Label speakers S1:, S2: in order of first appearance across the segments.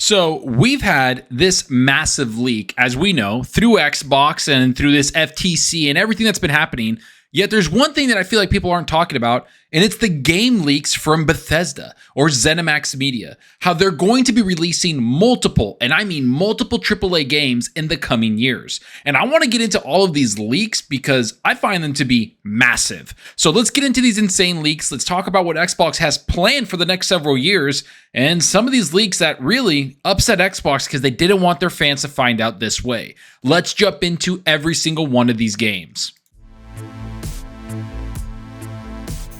S1: So we've had this massive leak, as we know, through Xbox and through this FTC and everything that's been happening. Yet there's one thing that I feel like people aren't talking about, and it's the game leaks from Bethesda or Zenimax Media, how they're going to be releasing multiple, and I mean multiple AAA games in the coming years. And I want to get into all of these leaks because I find them to be massive. So let's get into these insane leaks. Let's talk about what Xbox has planned for the next several years and some of these leaks that really upset Xbox because they didn't want their fans to find out this way. Let's jump into every single one of these games.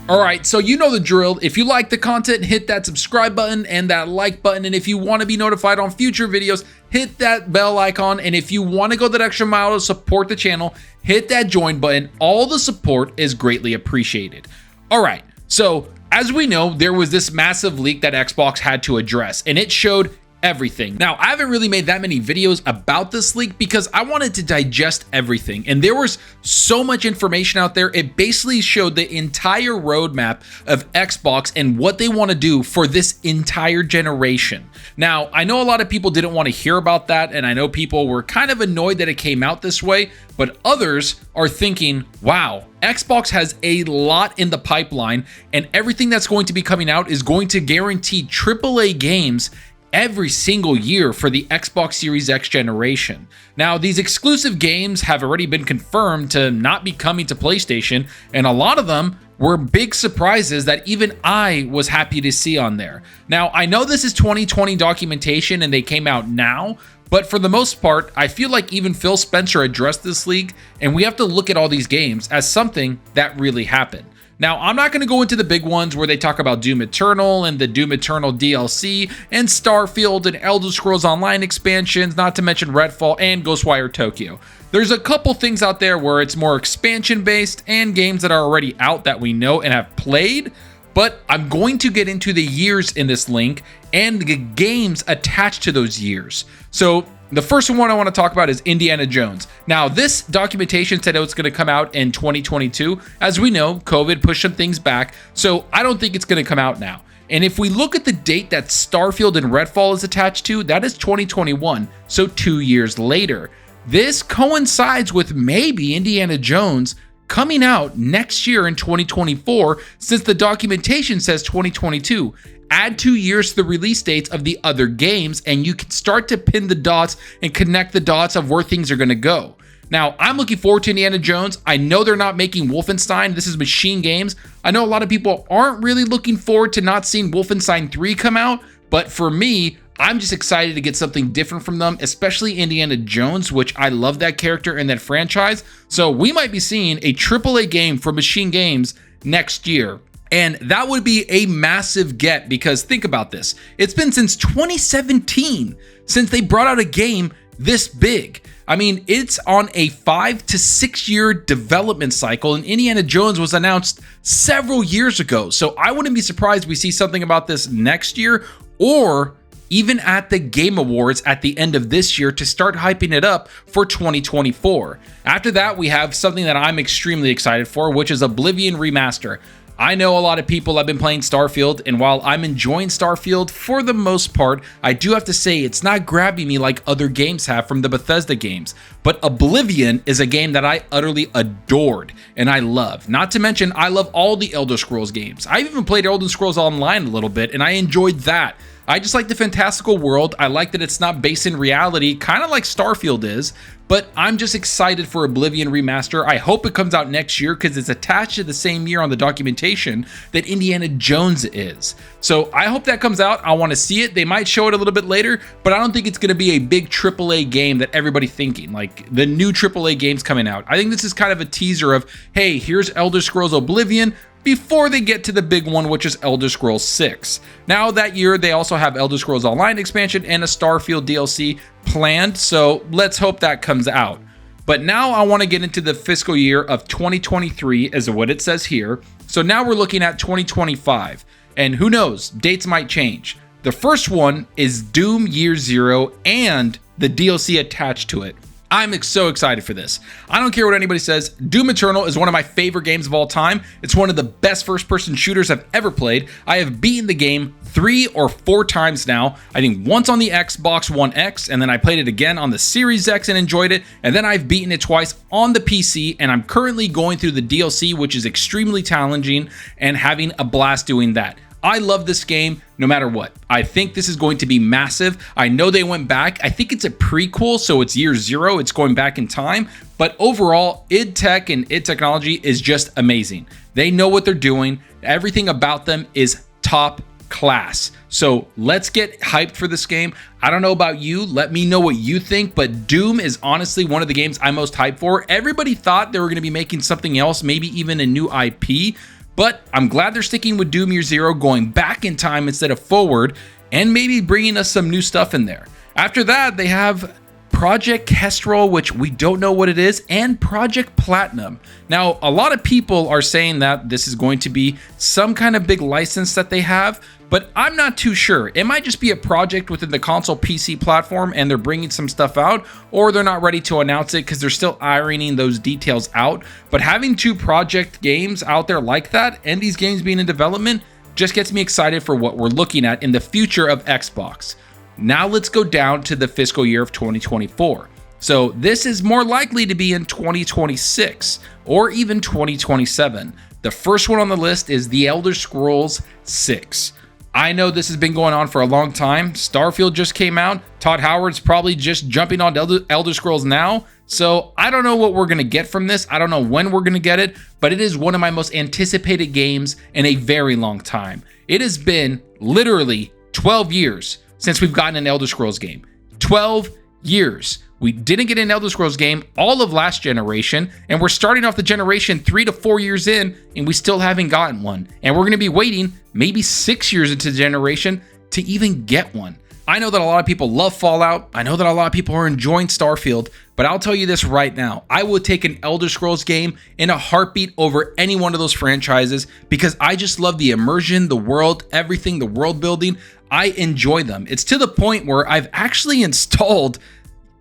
S1: All right, so you know the drill. If you like the content, hit that subscribe button and that like button. And if you want to be notified on future videos, hit that bell icon. And if you want to go that extra mile to support the channel, hit that join button. All the support is greatly appreciated. All right, so as we know, there was this massive leak that Xbox had to address, and it showed everything. Now, I haven't really made that many videos about this leak because I wanted to digest everything, and there was so much information out there. It basically showed the entire roadmap of Xbox and what they want to do for this entire generation. Now, I know a lot of people didn't want to hear about that, and I know people were kind of annoyed that it came out this way, but others are thinking, wow, Xbox has a lot in the pipeline, and everything that's going to be coming out is going to guarantee AAA games every single year for the Xbox Series X generation. Now, these exclusive games have already been confirmed to not be coming to PlayStation, and a lot of them were big surprises that even I was happy to see on there. Now, I know this is 2020 documentation and they came out now, but for the most part, I feel like even Phil Spencer addressed this leak, and we have to look at all these games as something that really happened. Now, I'm not going to go into the big ones where they talk about Doom Eternal and the Doom Eternal DLC and Starfield and Elder Scrolls Online expansions, not to mention Redfall and Ghostwire Tokyo. There's a couple things out there where it's more expansion based and games that are already out that we know and have played, but I'm going to get into the years in this link and the games attached to those years. So the first one I want to talk about is Indiana Jones. Now, this documentation said it was going to come out in 2022. As we know, COVID pushed some things back, so I don't think it's going to come out now. And if we look at the date that Starfield and Redfall is attached to, that is 2021, so 2 years later. This coincides with maybe Indiana Jones coming out next year in 2024, since the documentation says 2022. Add 2 years to the release dates of the other games, and you can start to pin the dots and connect the dots of where things are going to go. Now, I'm looking forward to Indiana Jones. I know they're not making Wolfenstein. This is Machine Games. I know a lot of people aren't really looking forward to not seeing Wolfenstein 3 come out, but for me, I'm just excited to get something different from them, especially Indiana Jones, which I love that character and that franchise. So we might be seeing a AAA game from Machine Games next year. And that would be a massive get, because think about this. It's been since 2017 since they brought out a game this big. I mean, it's on a 5 to 6 year development cycle, and Indiana Jones was announced several years ago. So I wouldn't be surprised we see something about this next year, or even at the Game Awards at the end of this year to start hyping it up for 2024. After that, we have something that I'm extremely excited for, which is Oblivion Remaster. I know a lot of people have been playing Starfield, and while I'm enjoying Starfield for the most part, I do have to say it's not grabbing me like other games have from the Bethesda games. But Oblivion is a game that I utterly adored and I love. Not to mention, I love all the Elder Scrolls games. I've even played Elder Scrolls Online a little bit, and I enjoyed that. I just like the fantastical world. I like that it's not based in reality, kind of like Starfield is, but I'm just excited for Oblivion Remaster. I hope it comes out next year because it's attached to the same year on the documentation that Indiana Jones is. So I hope that comes out. I want to see it. They might show it a little bit later, but I don't think it's going to be a big AAA game that everybody's thinking, like the new AAA games coming out. I think this is kind of a teaser of, hey, here's Elder Scrolls Oblivion, before they get to the big one, which is Elder Scrolls 6. Now, that year, they also have Elder Scrolls Online expansion and a Starfield DLC planned, so let's hope that comes out. But now I want to get into the fiscal year of 2023, as what it says here. So now we're looking at 2025, and who knows, dates might change. The first one is Doom Year Zero and the DLC attached to it. I'm so excited for this. I don't care what anybody says. Doom Eternal is one of my favorite games of all time. It's one of the best first-person shooters I've ever played. I have beaten the game 3 or 4 times now. I think once on the Xbox One X, and then I played it again on the Series X and enjoyed it, and then I've beaten it twice on the PC, and I'm currently going through the DLC, which is extremely challenging, and having a blast doing that. I love this game no matter what. I think this is going to be massive. I know they went back. I think it's a prequel, so it's year 0. It's going back in time. But overall, id Tech and id Technology is just amazing. They know what they're doing. Everything about them is top class. So let's get hyped for this game. I don't know about you. Let me know what you think, but Doom is honestly one of the games I'm most hyped for. Everybody thought they were going to be making something else, maybe even a new IP. But I'm glad they're sticking with Doom Year Zero, going back in time instead of forward, and maybe bringing us some new stuff in there. After that, they have Project Kestrel, which we don't know what it is, and Project Platinum. Now, a lot of people are saying that this is going to be some kind of big license that they have, but I'm not too sure. It might just be a project within the console PC platform and they're bringing some stuff out, or they're not ready to announce it because they're still ironing those details out. But having 2 project games out there like that and these games being in development just gets me excited for what we're looking at in the future of Xbox. Now let's go down to the fiscal year of 2024. So this is more likely to be in 2026 or even 2027. The first one on the list is The Elder Scrolls 6. I know this has been going on for a long time. Starfield just came out. Todd Howard's probably just jumping on Elder Scrolls now. So I don't know what we're going to get from this. I don't know when we're going to get it, but it is one of my most anticipated games in a very long time. It has been literally 12 years since we've gotten an Elder Scrolls game. 12 years. We didn't get an Elder Scrolls game all of last generation, and we're starting off the generation 3 to 4 years in, and we still haven't gotten one. And we're going to be waiting maybe 6 years into the generation to even get one. I know that a lot of people love Fallout. I know that a lot of people are enjoying Starfield, but I'll tell you this right now. I would take an Elder Scrolls game in a heartbeat over any one of those franchises because I just love the immersion, the world, everything, the world building. I enjoy them. It's to the point where I've actually installed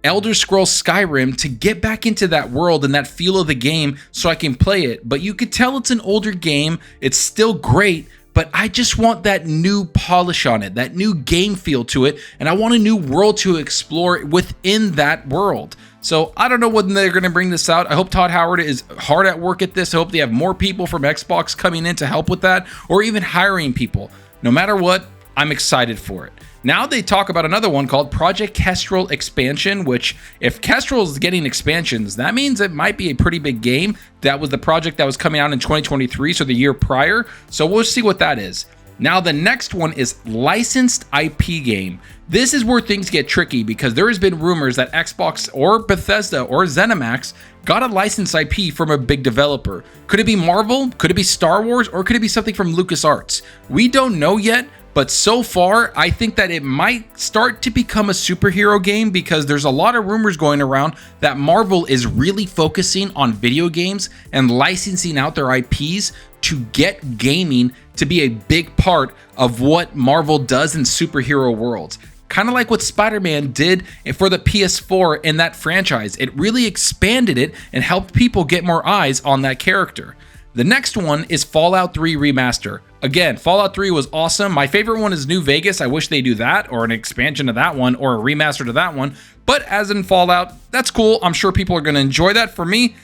S1: Elder Scrolls Skyrim to get back into that world and that feel of the game so I can play it. But you could tell it's an older game. It's still great, but I just want that new polish on it, that new game feel to it, and I want a new world to explore within that world. So I don't know when they're going to bring this out. I hope Todd Howard is hard at work at this. I hope they have more people from Xbox coming in to help with that, or even hiring people. No matter what, I'm excited for it. Now they talk about another one called Project Kestrel Expansion, which if Kestrel is getting expansions, that means it might be a pretty big game. That was the project that was coming out in 2023, so the year prior. So we'll see what that is. Now the next one is licensed IP game. This is where things get tricky because there has been rumors that Xbox or Bethesda or Zenimax got a licensed IP from a big developer. Could it be Marvel? Could it be Star Wars? Or could it be something from LucasArts? We don't know yet. But so far, I think that it might start to become a superhero game because there's a lot of rumors going around that Marvel is really focusing on video games and licensing out their IPs to get gaming to be a big part of what Marvel does in superhero worlds. Kind of like what Spider-Man did for the PS4 in that franchise. It really expanded it and helped people get more eyes on that character. The next one is Fallout 3 Remaster. Again, Fallout 3 was awesome. My favorite one is New Vegas. I wish they do that, or an expansion of that one, or a remaster to that one. But as in Fallout, that's cool. I'm sure people are going to enjoy that. For me,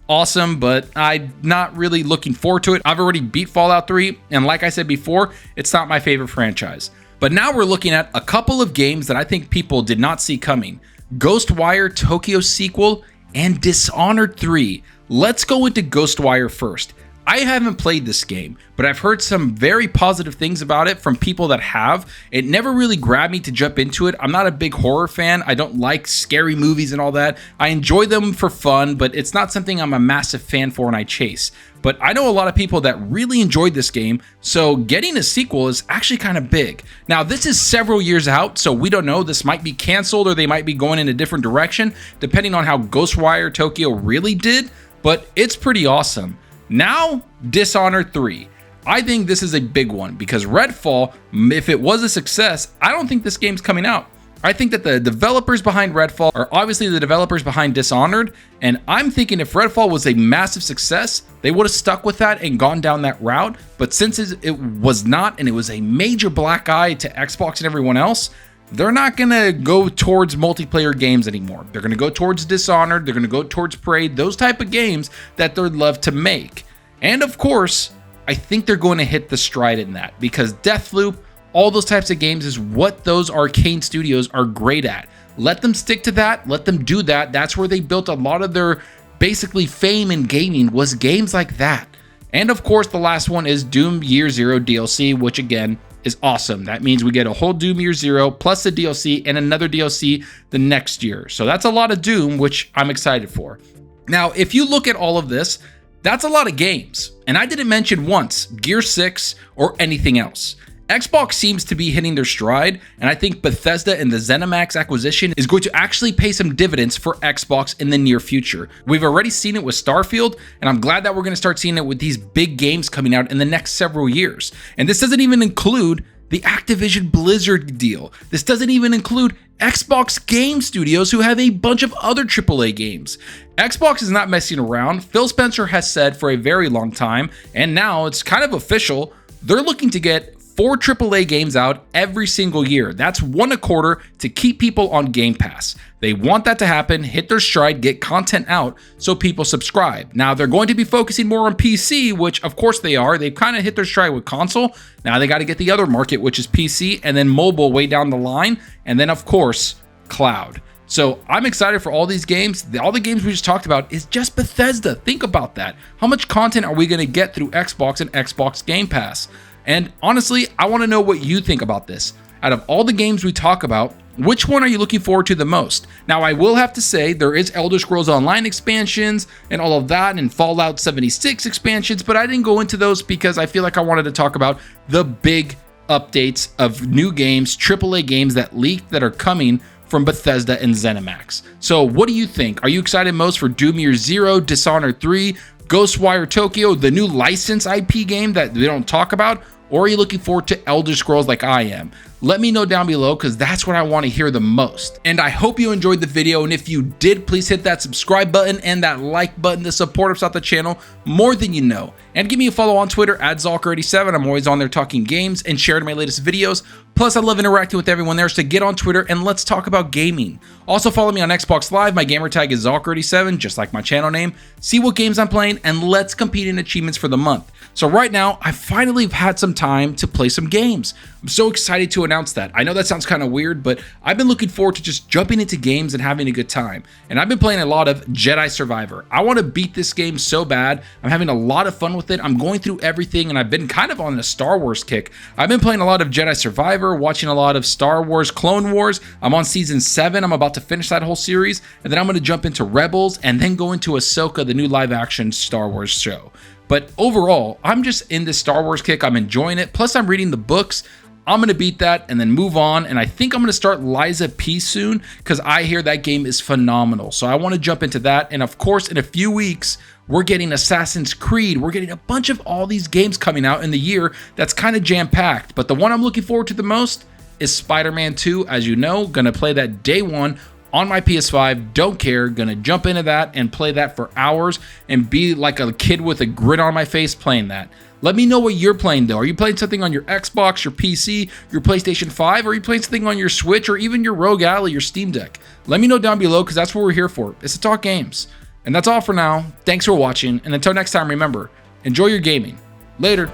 S1: awesome, but I'm not really looking forward to it. I've already beat Fallout 3, and like I said before, it's not my favorite franchise. But now we're looking at a couple of games that I think people did not see coming. Ghostwire Tokyo sequel and Dishonored 3. Let's go into Ghostwire first. I haven't played this game, but I've heard some very positive things about it from people that have. It never really grabbed me to jump into it. I'm not a big horror fan. I don't like scary movies and all that. I enjoy them for fun, but it's not something I'm a massive fan for and I chase. But I know a lot of people that really enjoyed this game, so getting a sequel is actually kind of big. Now, this is several years out, so we don't know. This might be canceled or they might be going in a different direction, depending on how Ghostwire Tokyo really did, but it's pretty awesome. Now, Dishonored 3. I think this is a big one because Redfall, if it was a success, I don't think this game's coming out. I think that the developers behind Redfall are obviously the developers behind Dishonored, and I'm thinking if Redfall was a massive success, they would have stuck with that and gone down that route. But since it was not, and it was a major black eye to Xbox and everyone else, they're not gonna go towards multiplayer games anymore. They're gonna go towards Dishonored, they're gonna go towards Prey, those type of games that they'd love to make. And of course, I think they're going to hit the stride in that, because Deathloop, all those types of games is what those Arcane studios are great at. Let them stick to that. Let them do that. That's where they built a lot of their basically fame in gaming, was games like that. And of course, the last one is Doom Year Zero DLC, which again is awesome. That means we get a whole Doom Year Zero plus a DLC and another DLC the next year. So that's a lot of Doom, which I'm excited for. Now, if you look at all of this, that's a lot of games. And I didn't mention once Gear 6 or anything else. Xbox seems to be hitting their stride, and I think Bethesda and the ZeniMax acquisition is going to actually pay some dividends for Xbox in the near future. We've already seen it with Starfield, and I'm glad that we're going to start seeing it with these big games coming out in the next several years. And this doesn't even include the Activision Blizzard deal. This doesn't even include Xbox Game Studios, who have a bunch of other AAA games. Xbox is not messing around. Phil Spencer has said for a very long time, and now it's kind of official, they're looking to get 4 AAA games out every single year. That's 1 a quarter to keep people on Game Pass. They want that to happen, hit their stride, get content out so people subscribe. Now, they're going to be focusing more on PC, which of course they are. They've kind of hit their stride with console. Now they got to get the other market, which is PC, and then mobile way down the line, and then of course, cloud. So I'm excited for all these games. All the games we just talked about is just Bethesda. Think about that. How much content are we going to get through Xbox and Xbox Game Pass? And honestly, I want to know what you think about this. Out of all the games we talk about, which one are you looking forward to the most? Now, I will have to say there is Elder Scrolls Online expansions and all of that, and Fallout 76 expansions, but I didn't go into those because I feel like I wanted to talk about the big updates of new games, AAA games that leaked that are coming from Bethesda and ZeniMax. So what do you think? Are you excited most for Doom Year Zero, Dishonored 3, Ghostwire Tokyo, the new license IP game that they don't talk about? Or are you looking forward to Elder Scrolls like I am? Let me know down below, because that's what I want to hear the most. And I hope you enjoyed the video, and if you did, please hit that subscribe button and that like button to support us out the channel more than you know. And give me a follow on Twitter at Zalker87. I'm always on there talking games and sharing my latest videos. Plus, I love interacting with everyone there, so get on Twitter and let's talk about gaming. Also, follow me on Xbox Live. My gamertag is Zalker87, just like my channel name. See what games I'm playing, and let's compete in achievements for the month. So right now, I finally have had some time to play some games. I'm so excited to announce that. I know that sounds kind of weird, but I've been looking forward to just jumping into games and having a good time. And I've been playing a lot of Jedi Survivor. I want to beat this game so bad. I'm having a lot of fun with it. I'm going through everything, and I've been kind of on a Star Wars kick. I've been playing a lot of Jedi Survivor, watching a lot of Star Wars Clone Wars. I'm on season 7. I'm about to finish that whole series, and then I'm going to jump into Rebels and then go into Ahsoka, the new live action Star Wars show. But overall, I'm just in this Star Wars kick. I'm enjoying it. Plus, I'm reading the books. I'm going to beat that and then move on. And I think I'm going to start Liza P soon, because I hear that game is phenomenal. So I want to jump into that. And of course, in a few weeks, we're getting Assassin's Creed. We're getting a bunch of all these games coming out in the year that's kind of jam-packed. But the one I'm looking forward to the most is Spider-Man 2. As you know, going to play that day one on my PS5, don't care, gonna jump into that and play that for hours and be like a kid with a grin on my face playing that. Let me know what you're playing though. Are you playing something on your Xbox, your PC, your PlayStation 5? Or are you playing something on your Switch or even your Rogue Ally, your Steam Deck? Let me know down below, because that's what we're here for. It's to talk games. And that's all for now. Thanks for watching, and until next time, remember, enjoy your gaming. Later.